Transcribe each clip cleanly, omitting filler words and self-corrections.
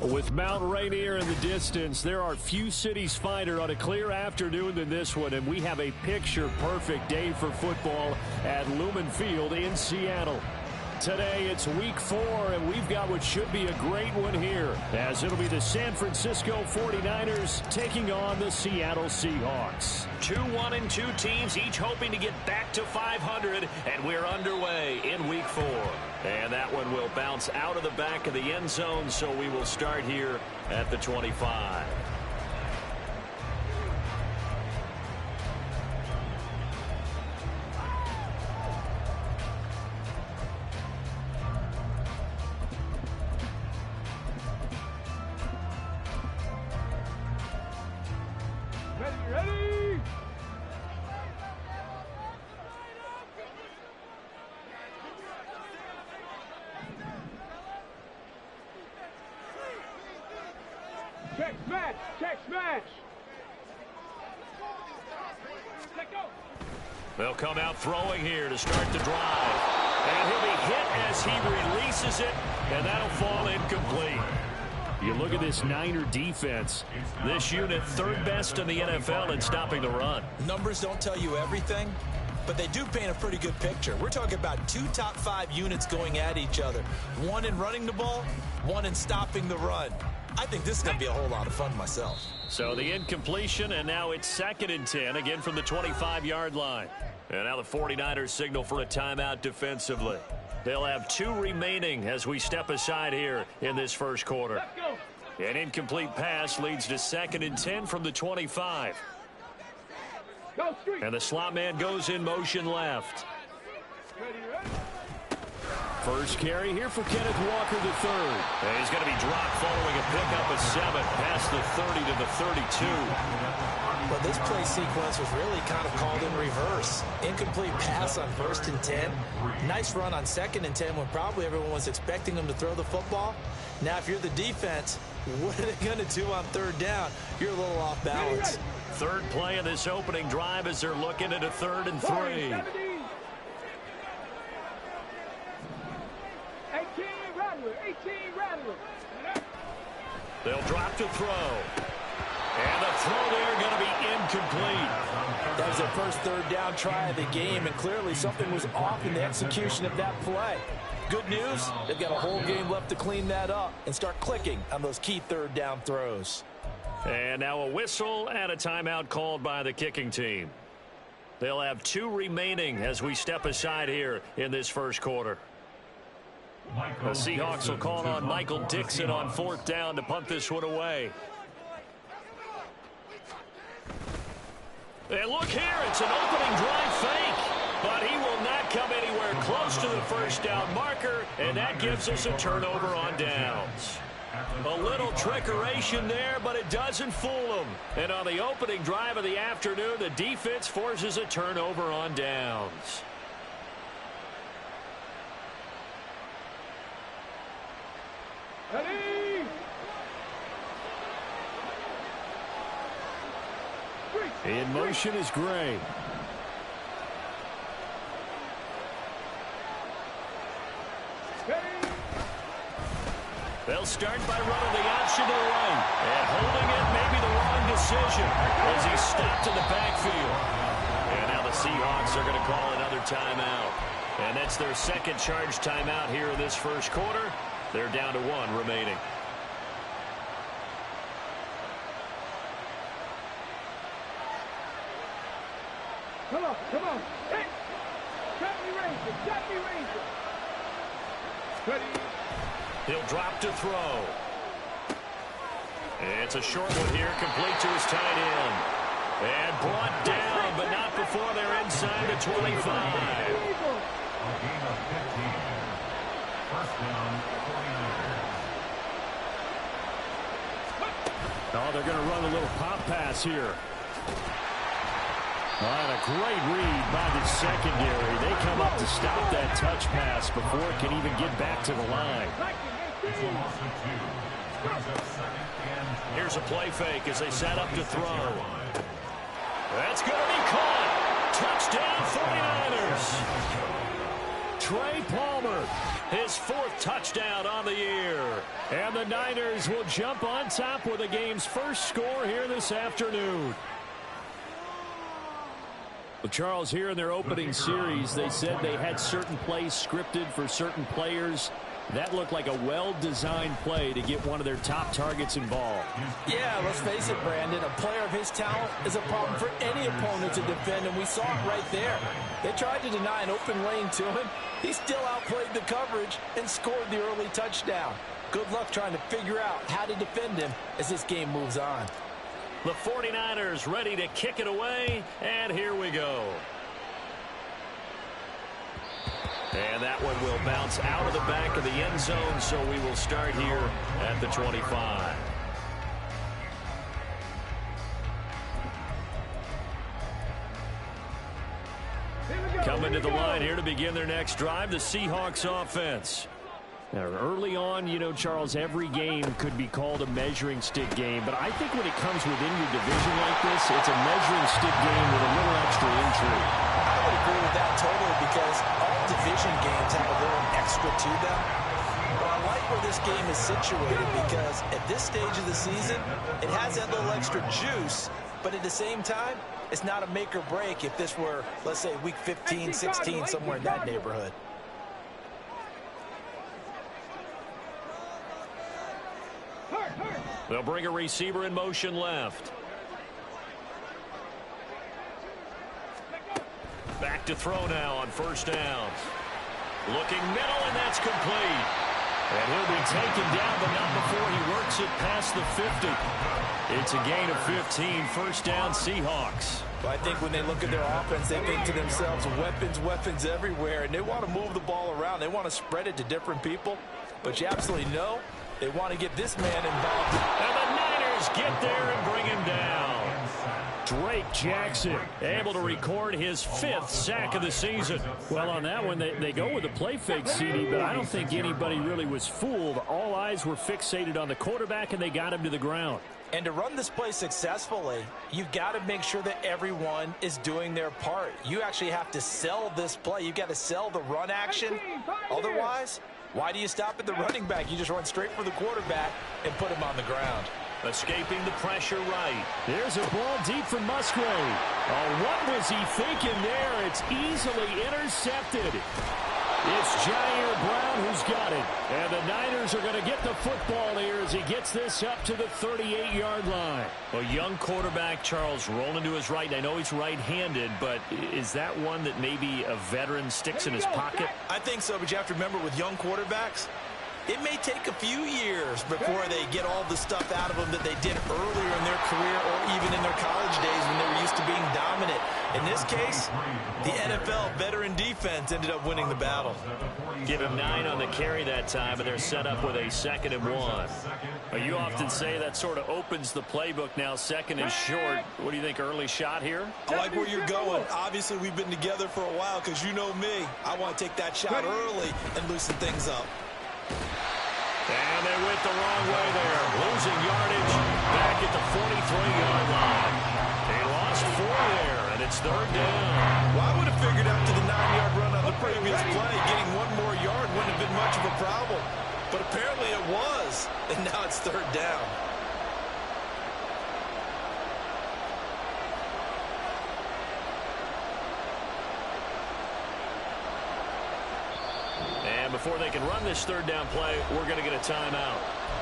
With Mount Rainier in the distance, there are few cities finer on a clear afternoon than this one, and we have a picture-perfect day for football at Lumen Field in Seattle. Today, it's week 4, and we've got what should be a great one here, as it'll be the San Francisco 49ers taking on the Seattle Seahawks. 2-1-2 teams, each hoping to get back to 500, and we're underway in week 4. And that one will bounce out of the back of the end zone, so we will start here at the 25. They'll come out throwing here to start the drive. And he'll be hit as he releases it, and that'll fall incomplete. You look at this Niner defense. This unit, third best in the NFL in stopping the run. Numbers don't tell you everything, but they do paint a pretty good picture. We're talking about 2 top 5 units going at each other. One in running the ball, one in stopping the run. I think this is going to be a whole lot of fun myself. So the incompletion, and now it's 2nd and 10, again from the 25-yard line. And now the 49ers signal for a timeout defensively. They'll have 2 remaining as we step aside here in this first quarter. An incomplete pass leads to 2nd and 10 from the 25. And the slot man goes in motion left. First carry here for Kenneth Walker III. And he's going to be dropped following a pickup of 7 past the 30 to the 32. But this play sequence was really kind of called in reverse. Incomplete pass on 1st and 10. Nice run on 2nd and 10 when probably everyone was expecting them to throw the football. Now, if you're the defense, what are they going to do on 3rd down? You're a little off balance. Third play of this opening drive as they're looking at a 3rd and 3. They'll drop to throw. And the throw there going to be incomplete. That was their first 3rd down try of the game, and clearly something was off in the execution of that play. Good news, they've got a whole game left to clean that up and start clicking on those key 3rd down throws. And now a whistle and a timeout called by the kicking team. They'll have 2 remaining as we step aside here in this first quarter. The Seahawks will call on Michael Dixon on 4th down to punt this one away. And look here, it's an opening drive fake, but he will not come anywhere close to the first down marker, and that gives us a turnover on downs. A little trickeration there, but it doesn't fool them. And on the opening drive of the afternoon, the defense forces a turnover on downs. In motion is Gray. They'll start by running the option to the right. And holding it may be the wrong decision as he's stopped in the backfield. And now the Seahawks are going to call another timeout. And that's their 2nd charge timeout here in this first quarter. They're down to 1 remaining. Come on. Hey! Got me raised. Ready. He'll drop to throw. It's a short one here, complete to his tight end. And brought down, but not before they're inside the 25. A gain of 15. First down, 49ers. Oh, they're going to run a little pop pass here. All right, a great read by the secondary. They come up to stop that touch pass before it can even get back to the line. Here's a play fake as they set up to throw. That's going to be caught. Touchdown 49ers. Trey Palmer, his 4th touchdown on the year. And the Niners will jump on top with the game's first score here this afternoon. Well, Charles, here in their opening series, they said they had certain plays scripted for certain players. That looked like a well-designed play to get one of their top targets involved. Yeah, let's face it, Brandon. A player of his talent is a problem for any opponent to defend, and we saw it right there. They tried to deny an open lane to him. He still outplayed the coverage and scored the early touchdown. Good luck trying to figure out how to defend him as this game moves on. The 49ers ready to kick it away, and here we go. And that one will bounce out of the back of the end zone, so we will start here at the 25. Coming to the line here to begin their next drive, the Seahawks offense. Now, early on, you know, Charles, every game could be called a measuring stick game. But I think when it comes within your division like this, it's a measuring stick game with a little extra intrigue. I would agree with that totally because all division games have a little extra to them. But I like where this game is situated because at this stage of the season, it has that little extra juice. But at the same time, it's not a make or break if this were, let's say, week 15, 16, somewhere in that neighborhood. They'll bring a receiver in motion left. Back to throw now on first down. Looking middle, and that's complete. And he'll be taken down, but not before he works it past the 50. It's a gain of 15, first down Seahawks. But I think when they look at their offense, they think to themselves, weapons, weapons everywhere, and they want to move the ball around. They want to spread it to different people, but you absolutely know they want to get this man involved. And the Niners get there and bring him down. Drake Jackson able to record his 5th sack of the season. Well, on that one, they go with a play fake, CD, but I don't think anybody really was fooled. All eyes were fixated on the quarterback, and they got him to the ground. And to run this play successfully, you've got to make sure that everyone is doing their part. You actually have to sell this play. You've got to sell the run action. Otherwise, why do you stop at the running back? You just run straight for the quarterback and put him on the ground. Escaping the pressure right. There's a ball deep for Musgrave. Oh, what was he thinking there? It's easily intercepted. It's Jair Brown who's got it. And the Niners are going to get the football here as he gets this up to the 38-yard line. A young quarterback, Charles, rolling to his right. I know he's right-handed, but is that one that maybe a veteran sticks in his pocket? I think so, but you have to remember with young quarterbacks, it may take a few years before they get all the stuff out of them that they did earlier in their career or even in their college days when they were used to being dominant. In this case, the NFL veteran defense ended up winning the battle. Give him 9 on the carry that time, and they're set up with a 2nd and 1. Well, you often say that sort of opens the playbook now, 2nd and short. What do you think, early shot here? I like where you're going. Obviously, we've been together for a while because you know me. I want to take that shot early and loosen things up. And they went the wrong way there. Losing yardage back at the 43-yard line. They lost 4 there, and it's 3rd down. Well, I would have figured after the 9-yard run on the previous play, getting 1 more yard wouldn't have been much of a problem. But apparently it was, and now it's 3rd down. And before they can run this 3rd down play, we're going to get a timeout.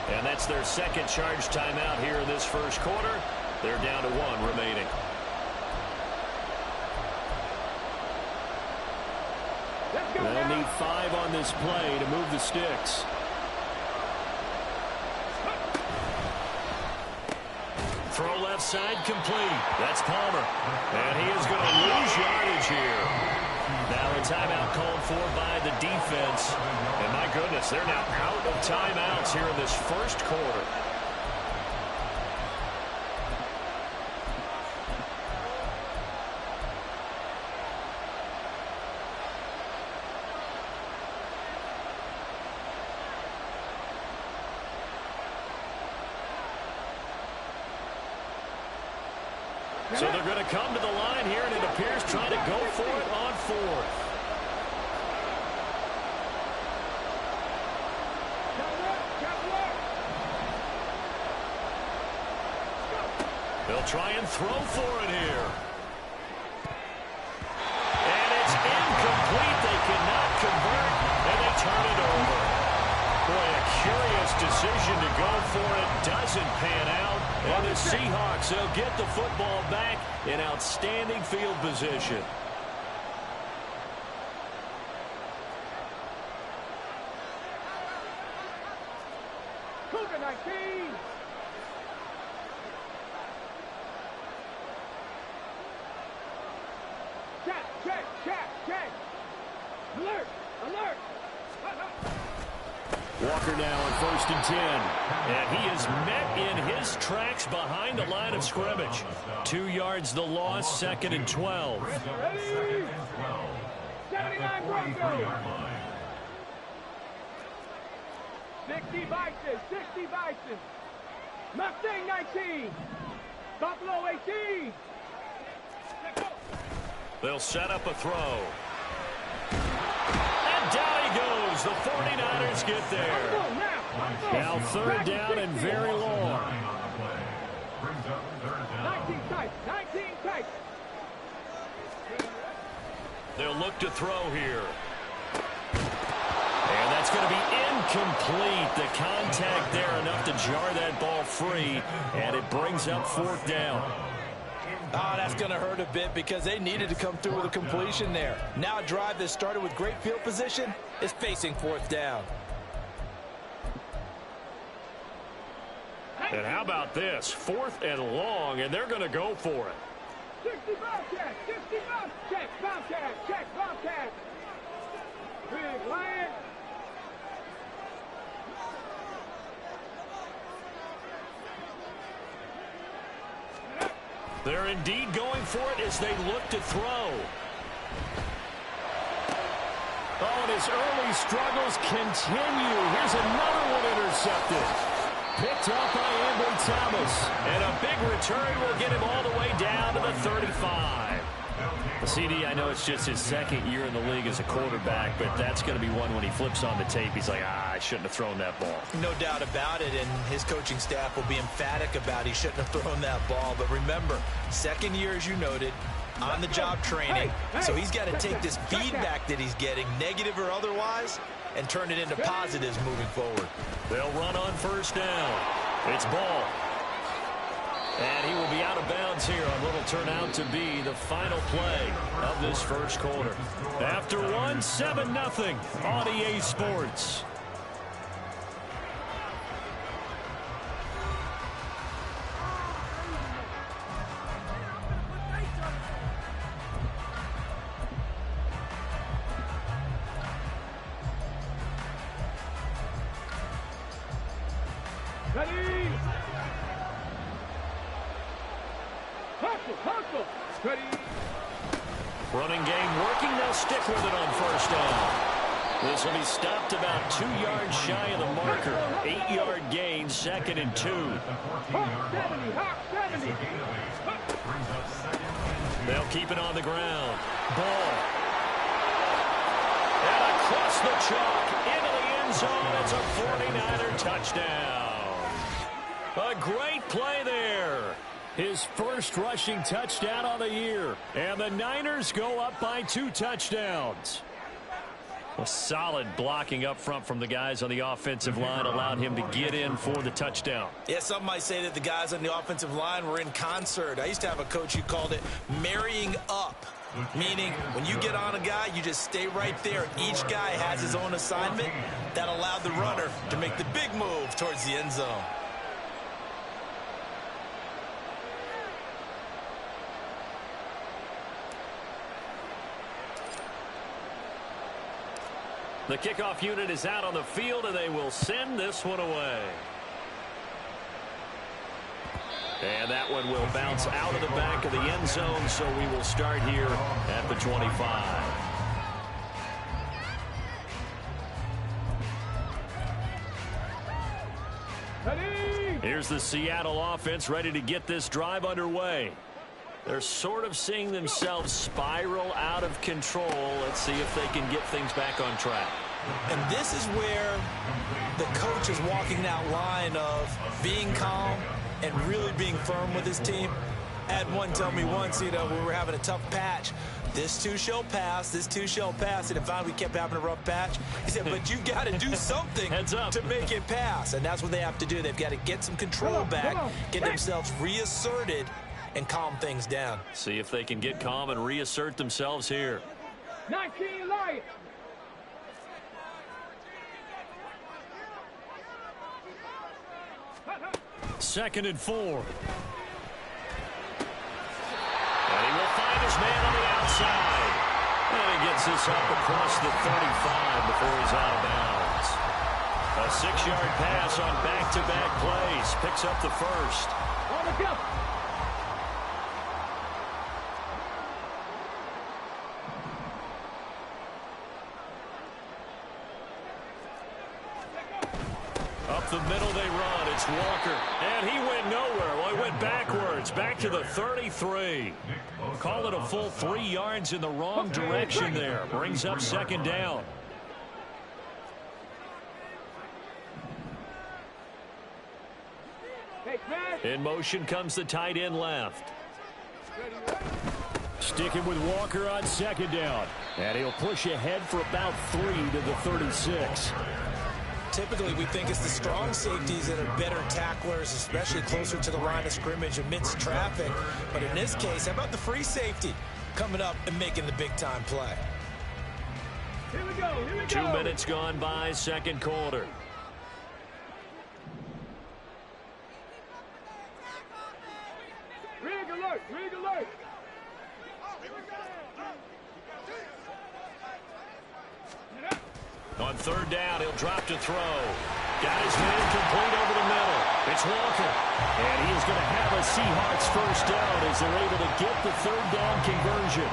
And that's their 2nd charge timeout here in this first quarter. They're down to 1 remaining. They'll need 5 on this play to move the sticks. Throw left side complete. That's Palmer. And he is going to lose yardage here. Now a timeout called for by the defense. And my goodness, they're now out of timeouts here in this first quarter. So they're going to come to the line here, and it appears trying to go for it on 4th. They'll try and throw for it here. And it's incomplete. They cannot convert, and they turn it over. Boy, a curious decision to go for it. Doesn't pan out. And the Seahawks, they'll get the football back in outstanding field position. Cougar 19. Check. Alert. Walker now on 1st and 10. And he is met in his tracks behind the line of scrimmage. 2 yards the loss, 2nd and 12. Ready? 79 Broncos. 60 Bison. Mustang 19. Buffalo 18. They'll set up a throw. And down he goes. The 49ers get there. Now 3rd down and very long. 19 tight. They'll look to throw here. And that's going to be incomplete. The contact there enough to jar that ball free. And it brings up 4th down. Oh, that's going to hurt a bit because they needed to come through with a completion there. Now a drive that started with great field position is facing 4th down. And how about this? 4th and long, and they're going to go for it. 60 Bobcat. Check Bobcat. Big Lion. They're indeed going for it as they look to throw. Oh, and his early struggles continue. Here's another one intercepted. Picked up by Ambry Thomas. And a big return will get him all the way down to the 35. CD, I know it's just his 2nd year in the league as a quarterback, but that's going to be one when he flips on the tape. He's like, I shouldn't have thrown that ball. No doubt about it, and his coaching staff will be emphatic about he shouldn't have thrown that ball. But remember, 2nd year, as you noted, on-the-job training. So he's got to take this feedback that he's getting, negative or otherwise, and turn it into positives moving forward. They'll run on 1st down. It's Ball. And he will be out of bounds here on what will turn out to be the final play of this 1st quarter. After one, 7-0 on EA Sports. Ready? Hustle. Ready? Running game working. They'll stick with it on 1st down. This will be stopped about 2 yards shy of the marker. 8-yard gain, 2nd and 2. Hawk 70. They'll keep it on the ground. Ball. And across the chalk into the end zone. It's a 49er touchdown. A great play there. His first rushing touchdown on the year. And the Niners go up by 2 touchdowns. A solid blocking up front from the guys on the offensive line allowed him to get in for the touchdown. Yeah, some might say that the guys on the offensive line were in concert. I used to have a coach who called it marrying up, meaning when you get on a guy, you just stay right there. Each guy has his own assignment. That allowed the runner to make the big move towards the end zone. The kickoff unit is out on the field, and they will send this one away. And that one will bounce out of the back of the end zone, so we will start here at the 25. Here's the Seattle offense ready to get this drive underway. They're sort of seeing themselves spiral out of control. Let's see if they can get things back on track. And this is where the coach is walking that line of being calm and really being firm with his team. I had one tell me once, we were having a tough patch. This too shall pass, this too shall pass. And finally we kept having a rough patch. He said, but you got to do something to make it pass. And that's what they have to do. They've got to get some control back, get themselves reasserted, and calm things down. See if they can get calm and reassert themselves here. 19 Lions. Second and 4. And he will find his man on the outside. And he gets this up across the 35 before he's out of bounds. A 6-yard pass on back-to-back plays. Picks up the first. On the go. Up the middle they run. It's Walker. And he went nowhere. Well, he went backwards. Back to the 33. Call it a full 3 yards in the wrong direction there. Brings up second down. In motion comes the tight end left. Sticking with Walker on second down. And he'll push ahead for about 3 to the 36. Typically, we think it's the strong safeties that are better tacklers, especially closer to the line of scrimmage amidst traffic. But in this case, how about the free safety coming up and making the big-time play? Here we go, here we go. 2 minutes gone by, second quarter. Rig alert, rig alert. On third down, he'll drop to throw. Got his man complete over the middle. It's Walker. And he is going to have a Seahawks first down as they're able to get the third down conversion.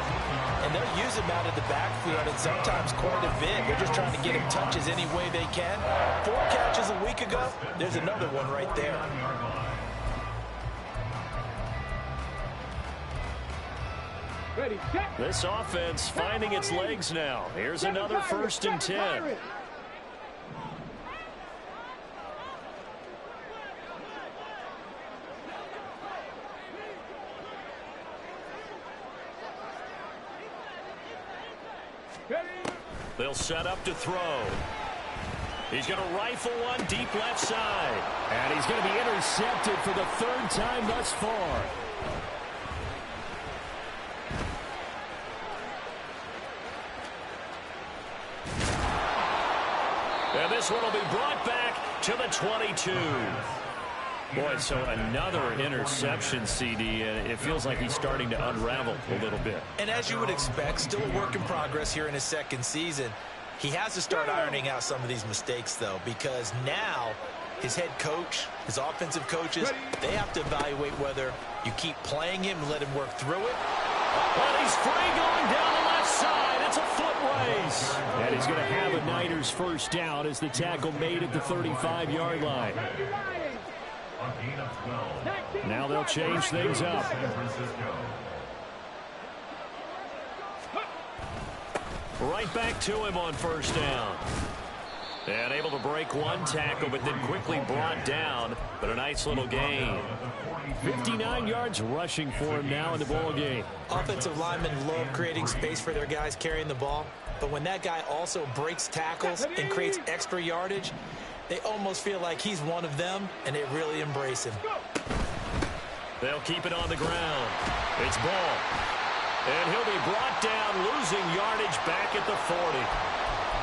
And they'll use him out of the backfield and sometimes quite a bit. They're just trying to get him touches any way they can. 4 catches a week ago. There's another one right there. Ready, set. This offense finding its legs now. Here's another first and 10. They'll set up to throw. He's going to rifle one deep left side. And he's going to be intercepted for the 3rd time thus far. And this one will be brought back to the 22. Boy, so another interception, CD, and it feels like he's starting to unravel a little bit. And as you would expect, still a work in progress here in his second season. He has to start ironing out some of these mistakes, though, because now his head coach, his offensive coaches, they have to evaluate whether you keep playing him and let him work through it. Well, he's free going down the left side. It's a foot race. And he's going to have a Niners first down as the tackle made at the 35-yard line. Now they'll change things up. Right back to him on first down. And able to break one tackle, but then quickly brought down. But a nice little gain. 59 yards rushing for him now in the ball game. Offensive linemen love creating space for their guys carrying the ball. But when that guy also breaks tackles and creates extra yardage, they almost feel like he's one of them, and they really embrace him. They'll keep it on the ground. It's Ball. And he'll be brought down, losing yardage back at the 40.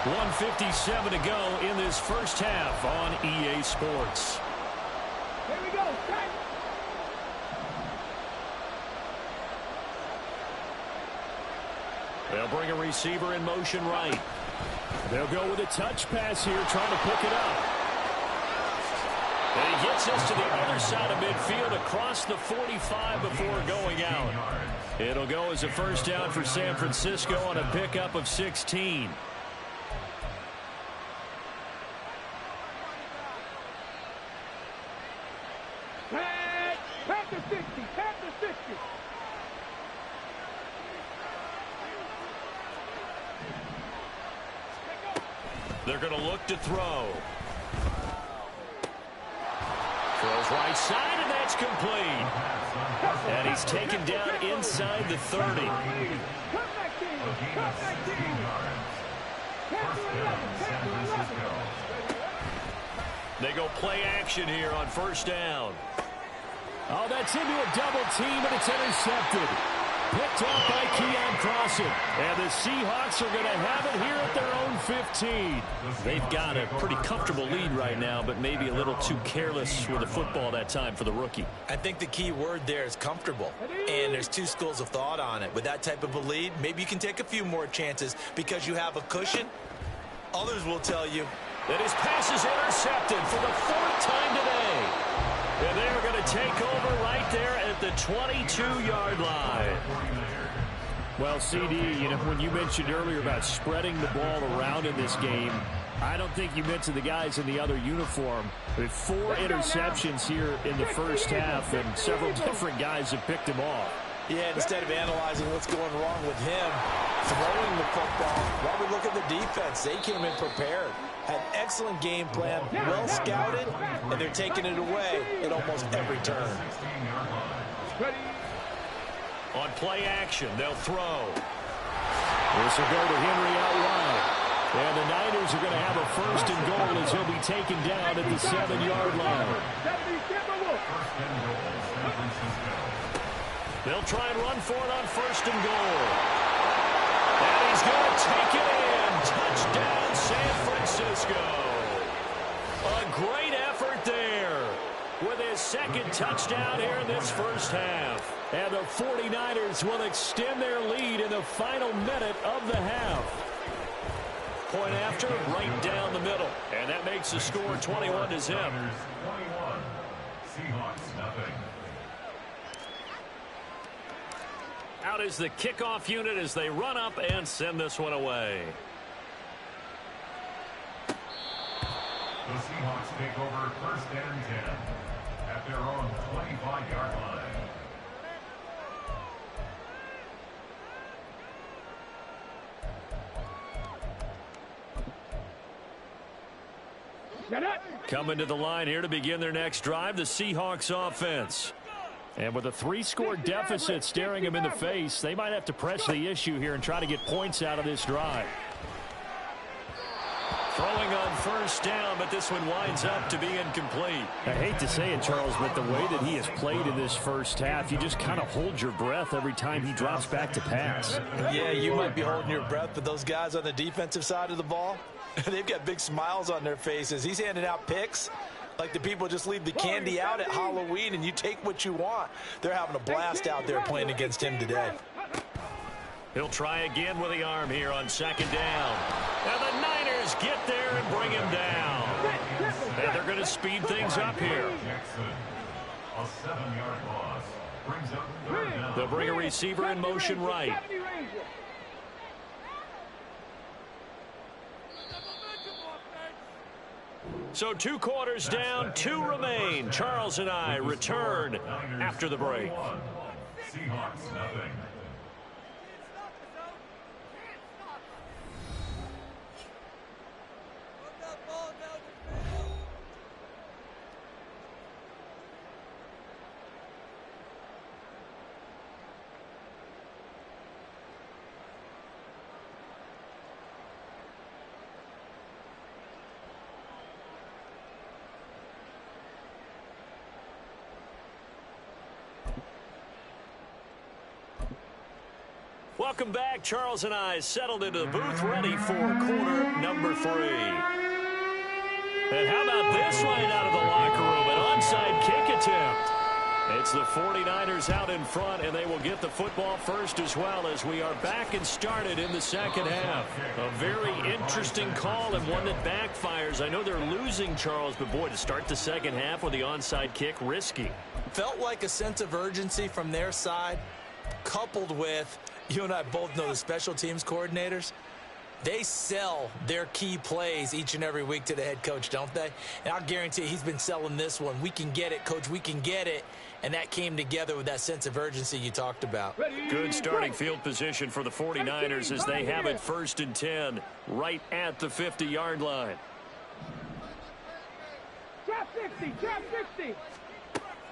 1:57 to go in this first half on EA Sports. Here we go, set. They'll bring a receiver in motion right. They'll go with a touch pass here, trying to pick it up. And he gets us to the other side of midfield across the 45 before going out. It'll go as a first down for San Francisco on a pickup of 16. Pat the 60, pat the 60. They're going to look to throw. Throws right side, and that's It's complete. And he's taken down inside the 30. Come back, team. Come back, team. 10 to 11. 10 to 11. They go play action here on first down. Oh, that's into a double team, and it's intercepted. Picked off by Keon Crossen. And the Seahawks are going to have it here at their own 15. They've got a pretty comfortable lead right now, but maybe a little too careless with the football that time for the rookie. I think the key word there is comfortable. And there's two schools of thought on it. With that type of a lead, maybe you can take a few more chances because you have a cushion. Others will tell you that his pass is intercepted for the 4th time today. And they're going to take over right there at the 22-yard line. Well, CD, when you mentioned earlier about spreading the ball around in this game, I don't think you mentioned the guys in the other uniform. With 4 interceptions here in the first half, and several different guys have picked him off. Yeah, instead of analyzing what's going wrong with him throwing the football, while we look at the defense, they came in prepared. Had excellent game plan, well scouted, and they're taking it away at almost every turn. On play action, they'll throw. This will go to Henry out wide. And the Niners are going to have a 1st and goal as he'll be taken down at the 7-yard line. They'll try and run for it on 1st and goal. And he's going to take it in. Touchdown, San Francisco. A great effort there with his 2nd touchdown here in this first half. And the 49ers will extend their lead in the final minute of the half. Point after, right down the middle. And that makes the score 21-0. 21. Seahawks, nothing. Out is the kickoff unit as they run up and send this one away. The Seahawks take over 1st and 10 at their own 25-yard line. Coming to the line here to begin their next drive, the Seahawks offense. And with a 3-score deficit staring them in the face, they might have to press the issue here and try to get points out of this drive. Throwing on 1st down, but this one winds up to be incomplete. I hate to say it, Charles, but the way that he has played in this first half, you just kind of hold your breath every time he drops back to pass. Yeah, you might be holding your breath, but those guys on the defensive side of the ball, they've got big smiles on their faces. He's handing out picks like the people just leave the candy out at Halloween and you take what you want. They're having a blast out there playing against him today. He'll try again with the arm here on 2nd down. And the Niners get there and bring him down. And they're going to speed things up here. A 7-yard loss brings up 3rd down. They'll bring a receiver in motion right. So 2 quarters down, 2 remain. Charles and I return after the break. Seahawks, nothing. Welcome back. Charles and I settled into the booth, ready for quarter number 3. And how about this right out of the locker room? An onside kick attempt. It's the 49ers out in front, and they will get the football first as well as we are back and started in the second half. A very interesting call and one that backfires. I know they're losing, Charles, but boy, to start the second half with the onside kick, risky. Felt like a sense of urgency from their side, coupled with, you and I both know the special teams coordinators. They sell their key plays each and every week to the head coach, don't they? And I'll guarantee he's been selling this one. We can get it, coach. We can get it. And that came together with that sense of urgency you talked about. Good starting field position for the 49ers as they have it 1st and 10 right at the 50-yard line. Drop 60, drop 60.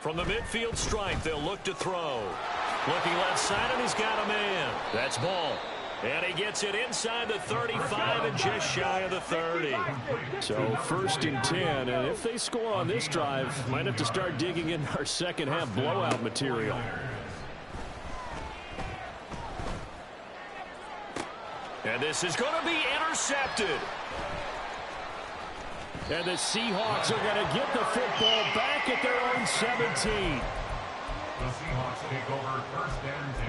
From the midfield stripe, they'll look to throw. Looking left side, and he's got a man. That's ball. And he gets it inside the 35 and just shy of the 30. So 1st and 10, and if they score on this drive, might have to start digging in our second half blowout material. And this is going to be intercepted. And the Seahawks are going to get the football back at their own 17. The Seahawks take over 1st and 10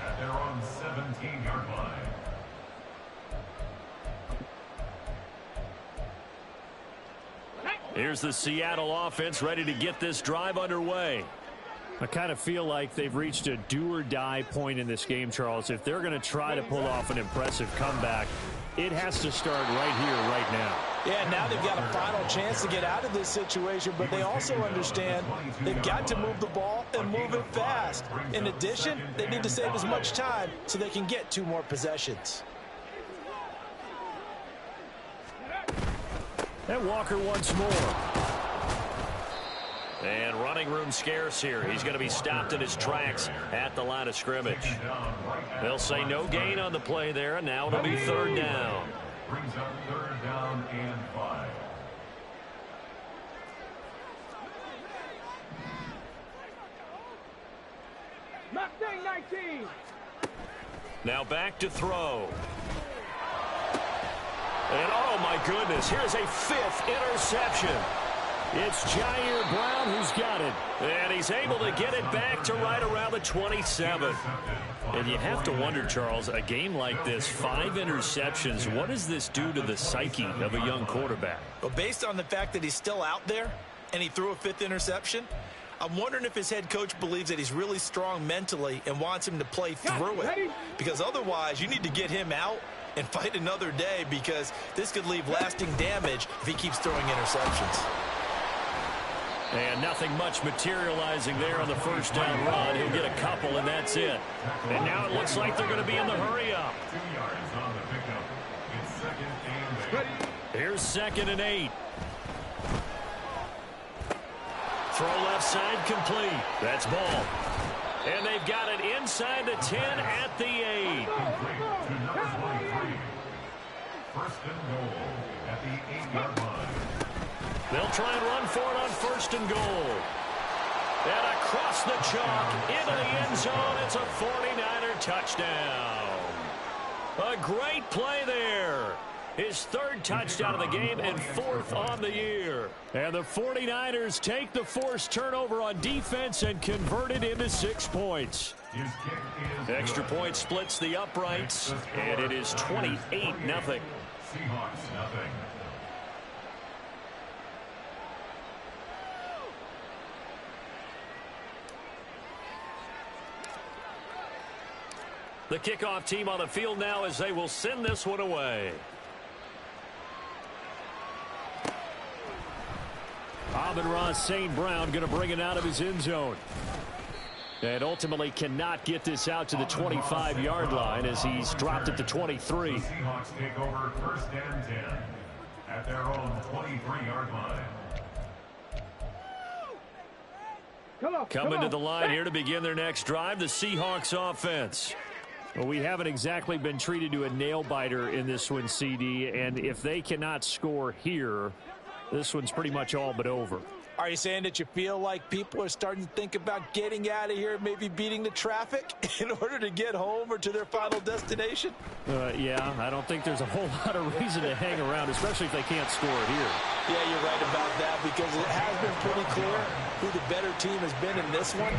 at their own 17-yard line. Here's the Seattle offense ready to get this drive underway. I kind of feel like they've reached a do-or-die point in this game, Charles. If they're going to try to pull off an impressive comeback, it has to start right here, right now. Yeah, now they've got a final chance to get out of this situation, but they also understand they've got to move the ball and move it fast. In addition, they need to save as much time so they can get 2 more possessions. And Walker once more. And running room scarce here. He's going to be stopped in his tracks at the line of scrimmage. They'll say no gain on the play there, and now it'll be 3rd down. Brings up 3rd down and 5. Mustang 19. Now back to throw. And oh my goodness, here's a 5th interception. It's Jair Brown who's got it. And he's able to get it back to right around the 27. And you have to wonder, Charles, a game like this, 5 interceptions, what does this do to the psyche of a young quarterback? Well, based on the fact that he's still out there and he threw a 5th interception, I'm wondering if his head coach believes that he's really strong mentally and wants him to play through it. Because otherwise, you need to get him out and fight another day, because this could leave lasting damage if he keeps throwing interceptions. And nothing much materializing there on the 1st down run. He'll get a couple, and that's it. And now it looks like they're going to be in the hurry-up. 2 yards on the pickup. It's 2nd and 8. Here's 2nd and 8. Throw left side complete. That's ball. And they've got it inside the 10 at the 8. Complete to number 23. 1st and goal at the 8-yard line. They'll try and run for it on 1st and goal. And across the chalk into the end zone. It's a 49er touchdown. A great play there. His 3rd touchdown of the game and 4th on the year. And the 49ers take the forced turnover on defense and convert it into 6 points. His kick is Extra point splits the uprights, and it is 28-0. Seahawks nothing. The kickoff team on the field now as they will send this one away. Amon-Ra St. Brown going to bring it out of his end zone. And ultimately cannot get this out to the 25-yard line as he's dropped at the 23. The Seahawks take over 1st and 10 at their own 23-yard line. Coming to the line here to begin their next drive, the Seahawks offense. Well, we haven't exactly been treated to a nail-biter in this one, CD, and if they cannot score here, this one's pretty much all but over. Are you saying that you feel like people are starting to think about getting out of here, maybe beating the traffic in order to get home or to their final destination? Yeah, I don't think there's a whole lot of reason to hang around, especially if they can't score here. Yeah, you're right about that, because it has been pretty clear who the better team has been in this one.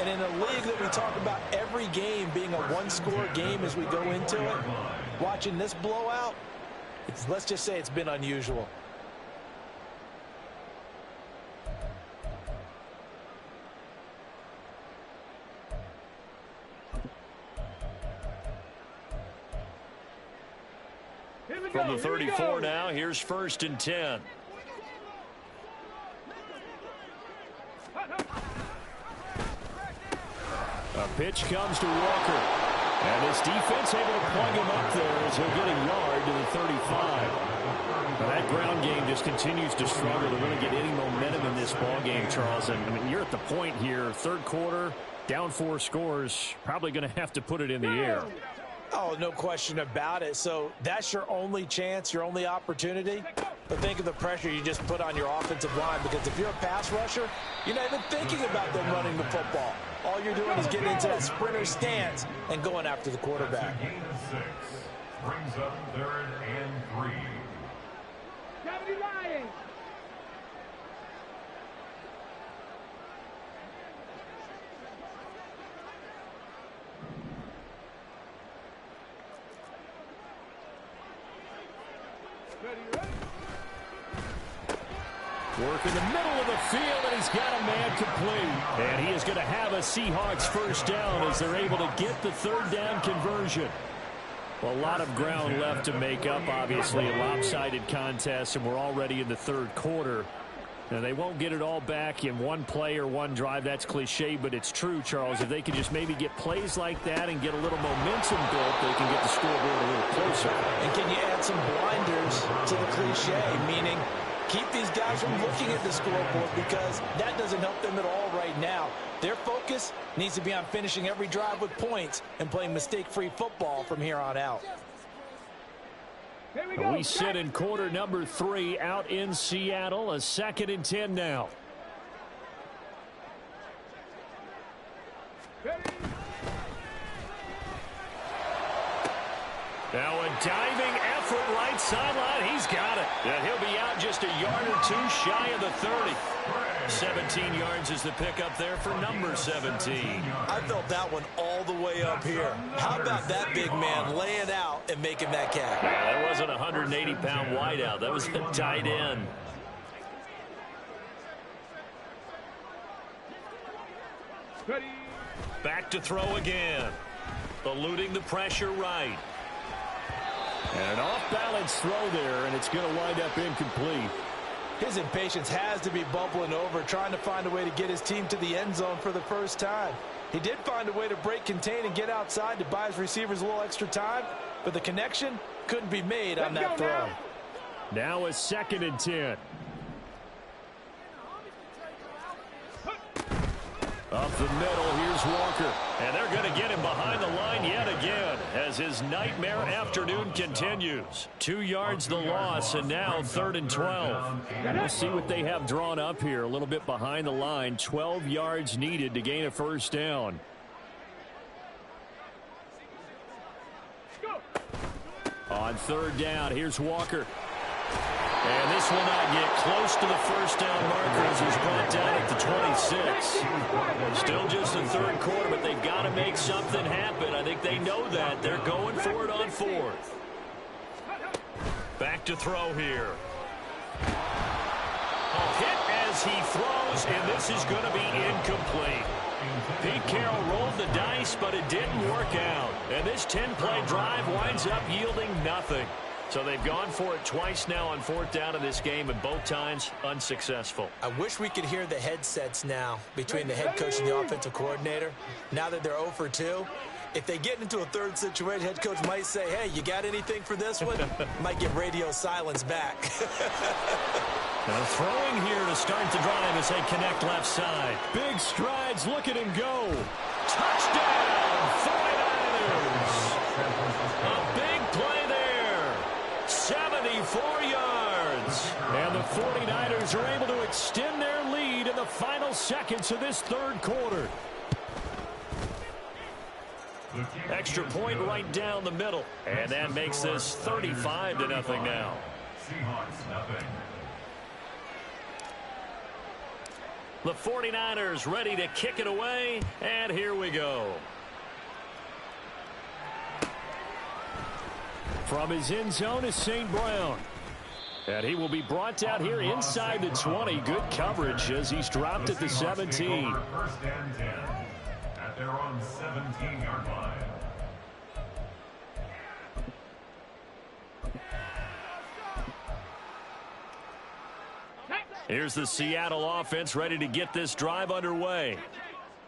And in a league that we talk about every game being a one-score game as we go into it, watching this blowout, let's just say it's been unusual. From the 34 now, here's 1st and 10. A pitch comes to Walker. And this defense able to plug him up there as he'll get a yard to the 35. Now that ground game just continues to struggle to really get any momentum in this this ball game, Charles. And I mean, you're at the point here, third quarter, down 4 scores, probably going to have to put it in the air. Oh, no question about it. So that's your only chance, your only opportunity. But think of the pressure you just put on your offensive line, because if you're a pass rusher, you're not even thinking about them running the football. All you're doing is getting into that sprinter stance and going after the quarterback. Gain of 6. Brings up 3rd and 3. Cavity Lions. Work in the middle of the field, and he's got a man complete. And he is going to have a Seahawks first down as they're able to get the 3rd down conversion. Well, a lot of ground left to make up, obviously, a lopsided contest, and we're already in the 3rd quarter. Now, they won't get it all back in one play or one drive. That's cliche, but it's true, Charles. If they can just maybe get plays like that and get a little momentum built, they can get the scoreboard a little closer. And can you add some blinders to the cliche, meaning keep these guys from looking at the scoreboard, because that doesn't help them at all right now. Their focus needs to be on finishing every drive with points and playing mistake-free football from here on out. We sit in quarter number 3 out in Seattle. A 2nd and 10 now. Now a diving effort right sideline. He's got it. And he'll be out just a yard or 2 shy of the 30. 17 yards is the pickup there for number 17. I felt that one all the way up here. How about that big man laying out and making that catch? Yeah, that wasn't a 180-pound wideout. That was a tight end. Back to throw again. Eluding the pressure right. And an off-balance throw there, and it's going to wind up incomplete. His impatience has to be bubbling over, trying to find a way to get his team to the end zone for the first time. He did find a way to break contain and get outside to buy his receivers a little extra time, but the connection couldn't be made on that throw. Now a 2nd and 10. Up the middle, here's Walker. And they're going to get him behind the line yet again as his nightmare afternoon continues. 2 yards the loss, and now 3rd and 12. We'll see what they have drawn up here. A little bit behind the line. 12 yards needed to gain a first down. On 3rd down, here's Walker. And this will not get close to the first down marker as he's brought down at the 26. Still just the 3rd quarter, but they've got to make something happen. I think they know that. They're going for it on 4th. Back to throw here. A hit as he throws, and this is going to be incomplete. Pete Carroll rolled the dice, but it didn't work out. And this 10-play drive winds up yielding nothing. So they've gone for it twice now on 4th down in this game, and both times unsuccessful. I wish we could hear the headsets now between the head coach and the offensive coordinator. Now that they're 0 for 2, if they get into a 3rd situation, head coach might say, hey, you got anything for this one? Might get radio silence back. Now throwing here to start the drive as they connect left side. Big strides, look at him go. Touchdown, 49ers. A big play there. 74 yards. And the 49ers are able to extend their lead in the final seconds of this 3rd quarter. Extra point right down the middle. And that makes this 35-0 now. Seahawks nothing. The 49ers ready to kick it away, and here we go. From his end zone is St. Brown. And he will be brought out here inside the 20. Good coverage as he's dropped at the 17. First and 10 at their own 17-yard line. Here's the Seattle offense ready to get this drive underway.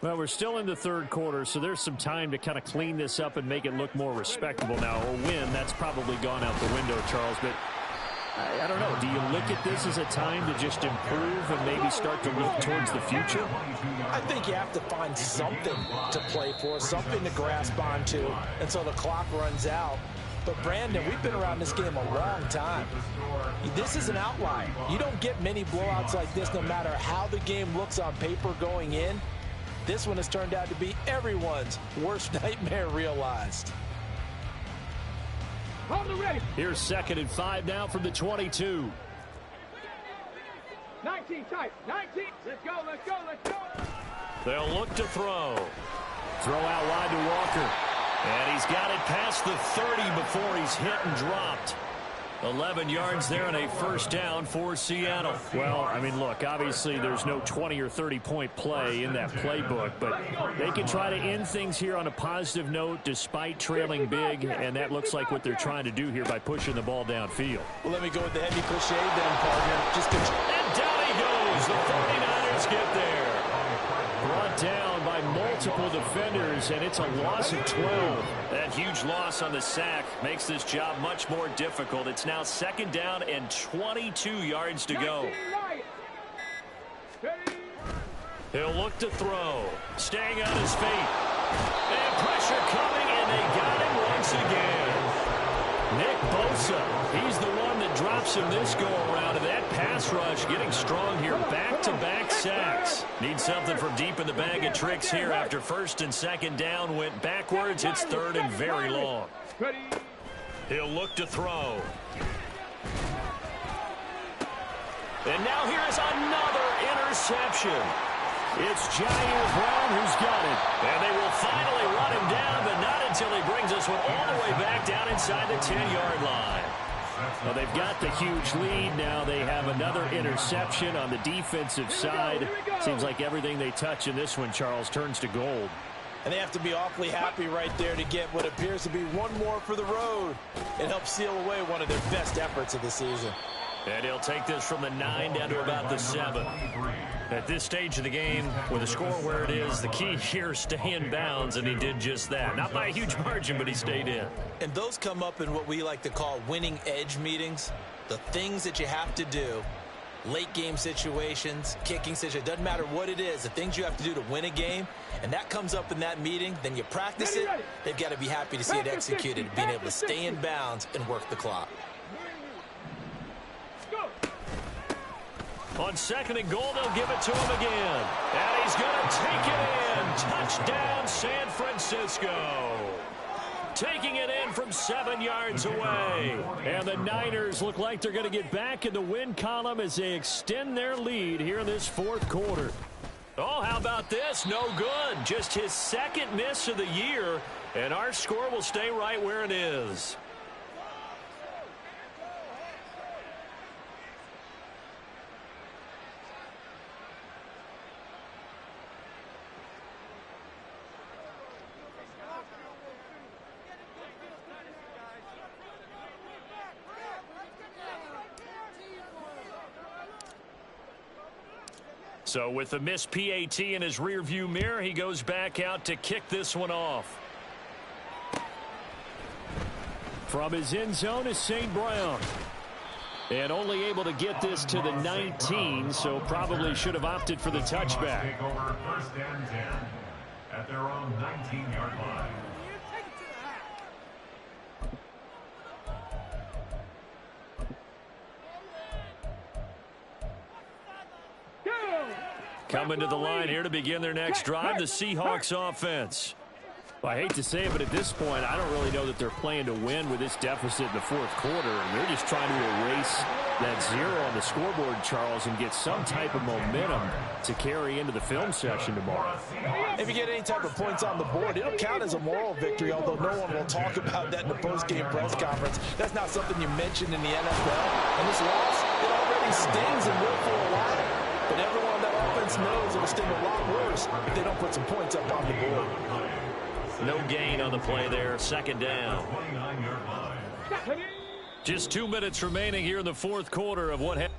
Well, we're still in the 3rd quarter, so there's some time to kind of clean this up and make it look more respectable now. A win, that's probably gone out the window, Charles. But I don't know. Do you look at this as a time to just improve and maybe start to look towards the future? I think you have to find something to play for, something to grasp onto until the clock runs out. But, Brandon, we've been around this game a long time. This is an outlier. You don't get many blowouts like this no matter how the game looks on paper going in. This one has turned out to be everyone's worst nightmare realized. Here's 2nd and 5 now from the 22. 19 tight. 19. Let's go, let's go, let's go. They'll look to throw. Throw out wide to Walker. And he's got it past the 30 before he's hit and dropped. 11 yards there and a first down for Seattle. Well, I mean, look, obviously there's no 20 or 30-point play in that playbook, but they can try to end things here on a positive note despite trailing big, and that looks like what they're trying to do here by pushing the ball downfield. Well, let me go with the heavy cliche then, partner. And down he goes. The 49ers get there. Brought down by multiple defenders, and it's a loss of 12. That huge loss on the sack makes this job much more difficult. It's now 2nd down and 22 yards to go. He'll look to throw. Staying on his feet. And pressure coming, and they got him once again. Nick Bosa, he's the one that drops him this go-around, and that pass rush getting strong here. Back-to-back sacks. Need something from deep in the bag of tricks here after 1st and 2nd down went backwards. It's 3rd and very long. He'll look to throw. And now here is another interception. It's Jair Brown who's got it. And they will finally run him down, but not until he brings us one all the way back down inside the 10-yard line. Well, they've got the huge lead. Now they have another interception on the defensive side. Seems like everything they touch in this one, Charles, turns to gold. And they have to be awfully happy right there to get what appears to be one more for the road. It helps seal away one of their best efforts of the season. And he'll take this from the 9 down to about the 7. At this stage of the game, with the score where it is, the key here is stay in bounds, and he did just that. Not by a huge margin, but he stayed in. And those come up in what we like to call winning edge meetings. The things that you have to do, late game situations, kicking situations, doesn't matter what it is, the things you have to do to win a game, and that comes up in that meeting, then you practice it, they've got to be happy to see it executed, being able to stay in bounds and work the clock. On 2nd and goal, they'll give it to him again. And he's going to take it in. Touchdown, San Francisco. Taking it in from 7 yards away. And the Niners look like they're going to get back in the win column as they extend their lead here in this 4th quarter. Oh, how about this? No good. Just his 2nd miss of the year. And our score will stay right where it is. So with the missed PAT in his rearview mirror, he goes back out to kick this one off. From his end zone is St. Brown. And only able to get this to the 19, so probably should have opted for the touchback. Take over 1st and 10 at their own 19-yard line. Coming to the line here to begin their next drive, the Seahawks offense. Well, I hate to say it, but at this point, I don't really know that they're playing to win with this deficit in the 4th quarter. And they're just trying to erase that 0 on the scoreboard, Charles, and get some type of momentum to carry into the film session tomorrow. If you get any type of points on the board, it'll count as a moral victory, although no one will talk about that in the post-game press conference. That's not something you mentioned in the NFL. And this loss, it already stings and will for a while. But everyone on that offense knows it'll sting a lot worse if they don't put some points up on the board. No gain on the play there. 2nd down. Just 2 minutes remaining here in the 4th quarter of what happened.